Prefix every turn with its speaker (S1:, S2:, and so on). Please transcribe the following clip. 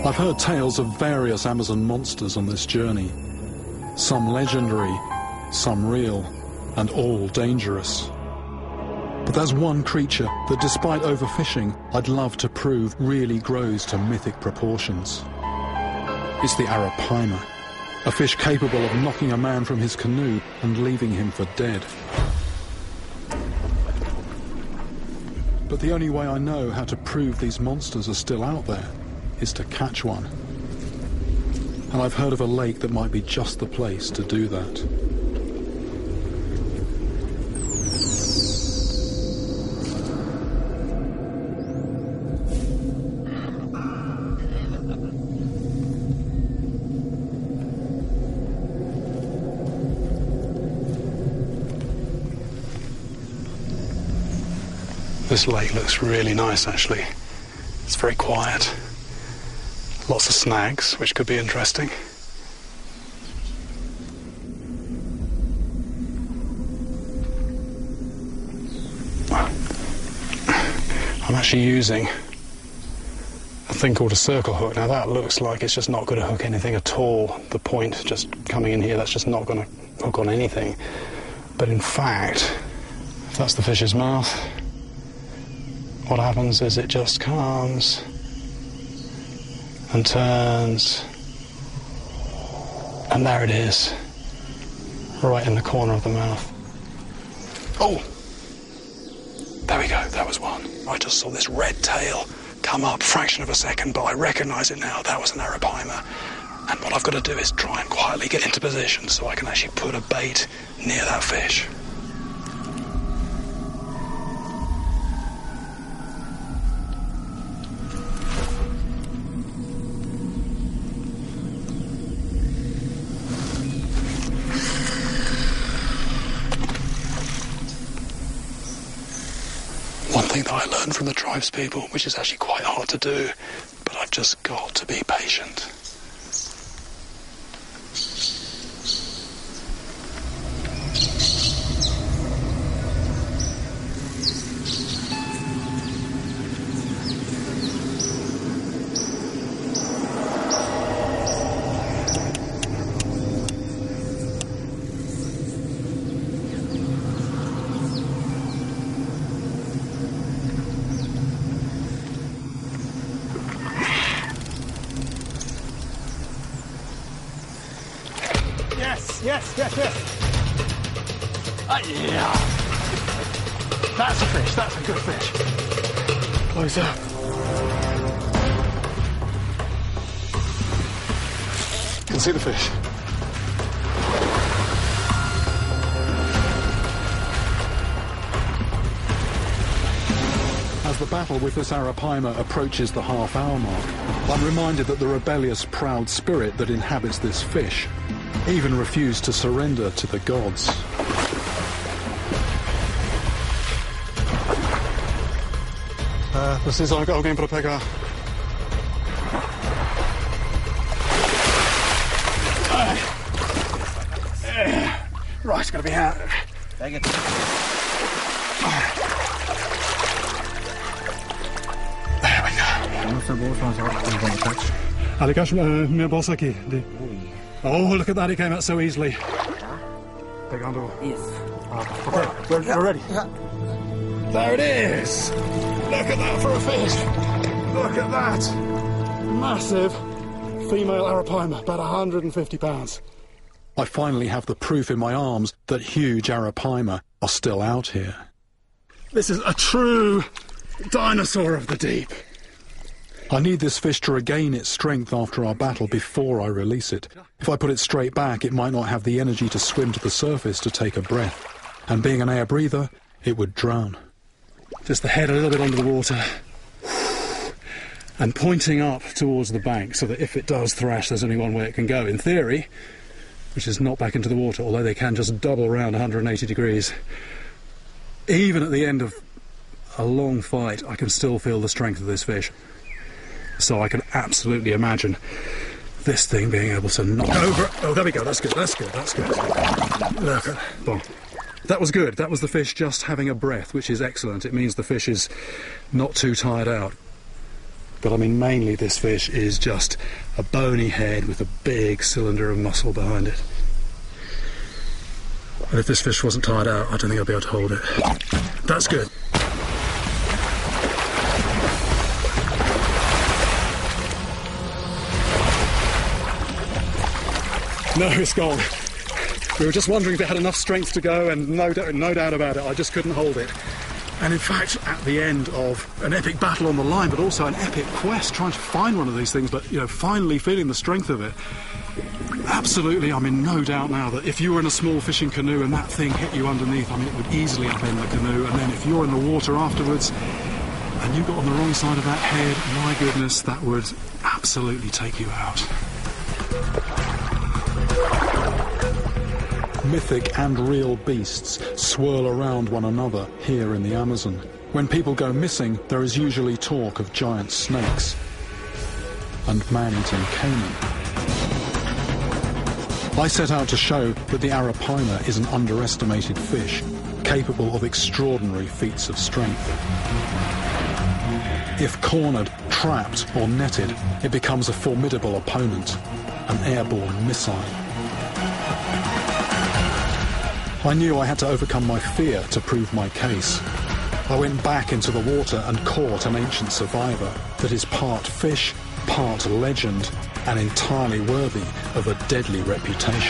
S1: I've heard tales of various Amazon monsters on this journey. Some legendary, some real, and all dangerous. But there's one creature that, despite overfishing, I'd love to prove really grows to mythic proportions. It's the arapaima, a fish capable of knocking a man from his canoe and leaving him for dead. But the only way I know how to prove these monsters are still out there is to catch one. And I've heard of a lake that might be just the place to do that.
S2: This lake looks really nice, actually. It's very quiet. Lots of snags, which could be interesting. I'm actually using a thing called a circle hook. Now that looks like it's just not going to hook anything at all. The point just coming in here, that's just not going to hook on anything. But in fact, if that's the fish's mouth, what happens is it just comes and turns, and there it is, right in the corner of the mouth. Oh, there we go, that was one. I just saw this red tail come up, fraction of a second, but I recognise it now. That was an arapaima. And what I've got to do is try and quietly get into position so I can actually put a bait near that fish. One thing that I learned from the tribes people, which is actually quite hard to do, but I've just got to be patient.
S3: Yes. Yeah. That's a fish. That's a good fish. Close up.
S2: You can see the fish.
S1: As the battle with this arapaima approaches the half-hour mark, I'm reminded that the rebellious, proud spirit that inhabits this fish even refused to surrender to the gods.
S2: Precis, jag går in för att peka. Right, it's going to be out.
S3: Take it.
S2: There we go. Alikash, Miyabosaki. Oh, look at that, it came out so easily.
S3: Yes.
S2: Okay, we're ready.
S3: Yeah.
S2: There it is! Look at that for a fish! Look at that! Massive female arapaima, about 150 pounds.
S1: I finally have the proof in my arms that huge arapaima are still out here.
S2: This is a true dinosaur of the deep.
S1: I need this fish to regain its strength after our battle before I release it. If I put it straight back, it might not have the energy to swim to the surface to take a breath. And being an air breather, it would drown.
S2: Just the head a little bit under the water. And pointing up towards the bank so that if it does thrash, there's only one way it can go. In theory, which is not back into the water, although they can just double around 180 degrees. Even at the end of a long fight, I can still feel the strength of this fish. So I can absolutely imagine this thing being able to knock over. Oh, there we go. That's good. Look at boom. That was good. That was the fish just having a breath, which is excellent. It means the fish is not too tired out. But I mean, mainly this fish is just a bony head with a big cylinder of muscle behind it. And if this fish wasn't tired out, I don't think I'd be able to hold it. That's good. No, it's gone. We were just wondering if it had enough strength to go, and no doubt about it, I just couldn't hold it. And in fact, at the end of an epic battle on the line, but also an epic quest trying to find one of these things, but, you know, finally feeling the strength of it, absolutely, I'm in no doubt now that if you were in a small fishing canoe and that thing hit you underneath, I mean, it would easily upend the canoe. And then if you're in the water afterwards and you got on the wrong side of that head, my goodness, that would absolutely take you out.
S1: Mythic and real beasts swirl around one another here in the Amazon. When people go missing, there is usually talk of giant snakes and man-eating caiman. I set out to show that the Arapaima is an underestimated fish, capable of extraordinary feats of strength. If cornered, trapped or netted, it becomes a formidable opponent, an airborne missile. I knew I had to overcome my fear to prove my case. I went back into the water and caught an ancient survivor that is part fish, part legend, and entirely worthy of a deadly reputation.